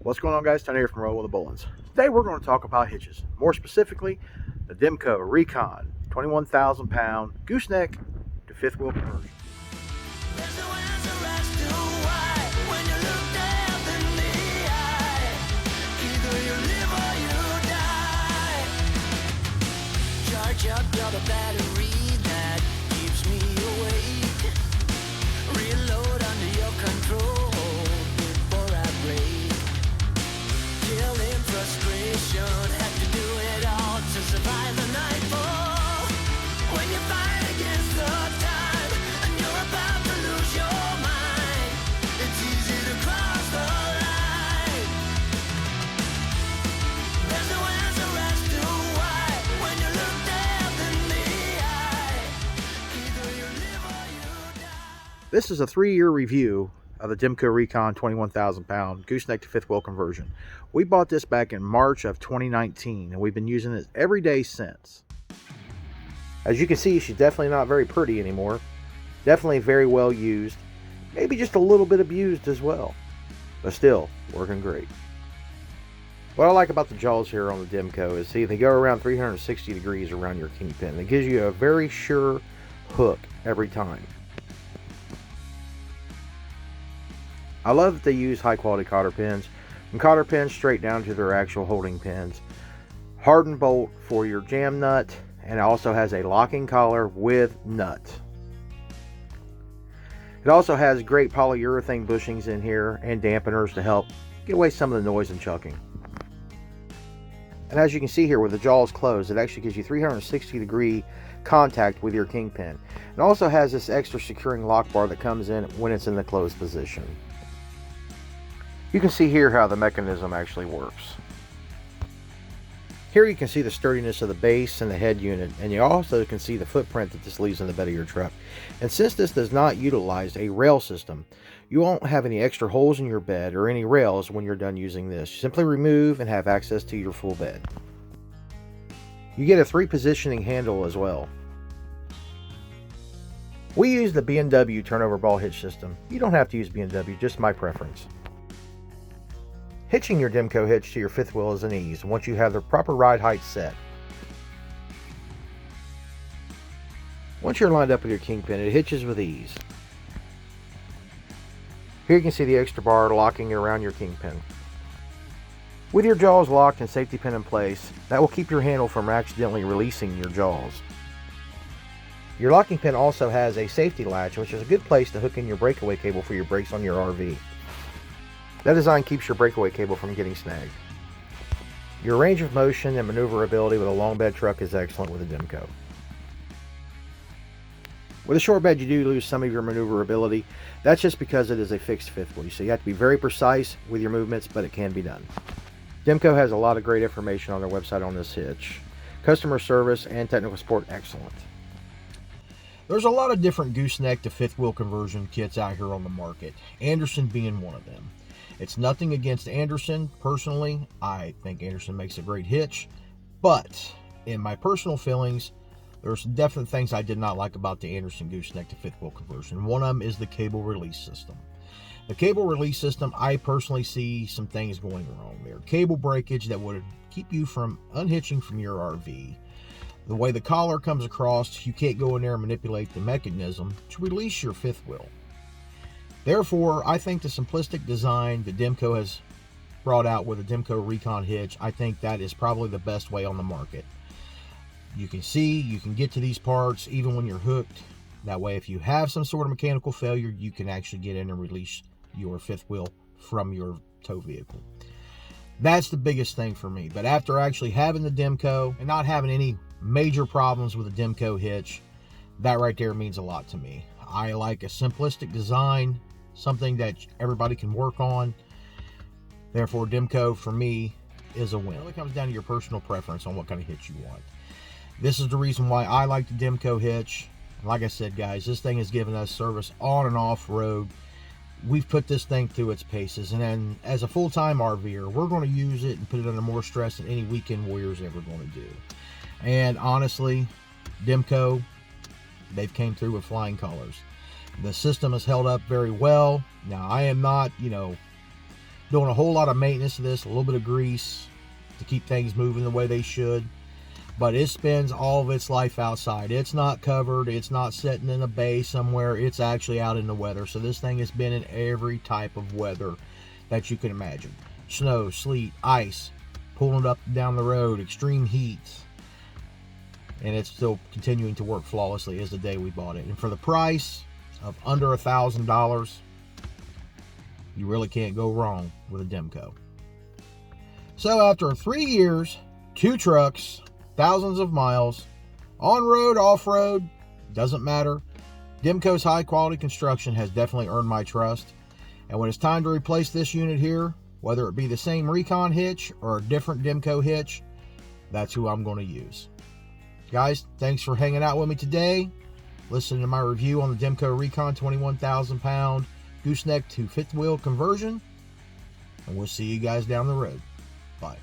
What's going on, guys? Tony here from Roll with the Bullins. Today we're going to talk about hitches. More specifically, the Demco Recon 21,000 pound gooseneck to fifth wheel conversion. Charge up the battery that keeps me awake. Reload under your control before I break. Killing frustration, have to do it all to survive the nightfall. When you fight against the time and you're about to lose your mind, it's easy to cross the line. There's no answer as to why when you look death in the eye. Either you live or you die. This is a 3-year review of the Demco Recon 21,000 pound gooseneck to fifth wheel conversion. We bought this back in March of 2019 and we've been using it every day since. As you can see, she's definitely not very pretty anymore. Definitely very well used. Maybe just a little bit abused as well. But still, working great. What I like about the jaws here on the Demco is, see, they go around 360 degrees around your kingpin. It gives you a very sure hook every time. I love that they use high quality Cotter pins, from Cotter pins straight down to their actual holding pins. Hardened bolt for your jam nut, and it also has a locking collar with nut. It also has great polyurethane bushings in here and dampeners to help get away some of the noise and chucking. And as you can see here, with the jaws closed, it actually gives you 360 degree contact with your kingpin. It also has this extra securing lock bar that comes in when it's in the closed position. You can see here how the mechanism actually works. Here you can see the sturdiness of the base and the head unit, and you also can see the footprint that this leaves in the bed of your truck. And since this does not utilize a rail system, you won't have any extra holes in your bed or any rails when you're done using this. Simply remove and have access to your full bed. You get a 3-positioning handle as well. We use the B&W turnover ball hitch system. You don't have to use B&W, just my preference. Hitching your Demco hitch to your fifth wheel is an ease once you have the proper ride height set. Once you're lined up with your kingpin, it hitches with ease. Here you can see the extra bar locking around your kingpin. With your jaws locked and safety pin in place, that will keep your handle from accidentally releasing your jaws. Your locking pin also has a safety latch, which is a good place to hook in your breakaway cable for your brakes on your RV. That design keeps your breakaway cable from getting snagged. Your range of motion and maneuverability with a long bed truck is excellent with a Demco. With a short bed, you do lose some of your maneuverability. That's just because it is a fixed fifth wheel, so you have to be very precise with your movements, but it can be done. Demco has a lot of great information on their website on this hitch. Customer service and technical support excellent. There's a lot of different gooseneck to fifth wheel conversion kits out here on the market, Anderson being one of them. It's nothing against Anderson. Personally, I think Anderson makes a great hitch, but in my personal feelings, there's some definite things I did not like about the Anderson gooseneck to fifth wheel conversion. One of them is the cable release system. The cable release system, I personally see some things going wrong there. Cable breakage that would keep you from unhitching from your RV. The way the collar comes across, you can't go in there and manipulate the mechanism to release your fifth wheel. Therefore, I think the simplistic design that Demco has brought out with the Demco Recon hitch, I think that is probably the best way on the market. You can see, you can get to these parts even when you're hooked. That way, if you have some sort of mechanical failure, you can actually get in and release your fifth wheel from your tow vehicle. That's the biggest thing for me. But after actually having the Demco and not having any major problems with the Demco hitch, that right there means a lot to me. I like a simplistic design, something that everybody can work on. Therefore, Demco for me is a win. It really comes down to your personal preference on what kind of hitch you want. This is the reason why I like the Demco hitch. Like I said, guys, this thing has given us service on and off road. We've put this thing through its paces, and then as a full-time RVer, we're going to use it and put it under more stress than any weekend warrior's ever going to do. And honestly, Demco, they've came through with flying colors. The system has held up very well. Now, I am not, doing a whole lot of maintenance to this, a little bit of grease to keep things moving the way they should. But it spends all of its life outside. It's not covered. It's not sitting in a bay somewhere. It's actually out in the weather. So this thing has been in every type of weather that you can imagine. Snow, sleet, ice, pulling it up and down the road, extreme heat. And it's still continuing to work flawlessly as the day we bought it. And for the price of under $1,000, you really can't go wrong with a Demco. So after 3 years, 2 trucks, thousands of miles, on-road, off-road, doesn't matter. Demco's high-quality construction has definitely earned my trust. And when it's time to replace this unit here, whether it be the same Recon hitch or a different Demco hitch, that's who I'm going to use. Guys, thanks for hanging out with me today. Listen to my review on the Demco Recon 21,000 pound gooseneck to fifth wheel conversion. And we'll see you guys down the road. Bye.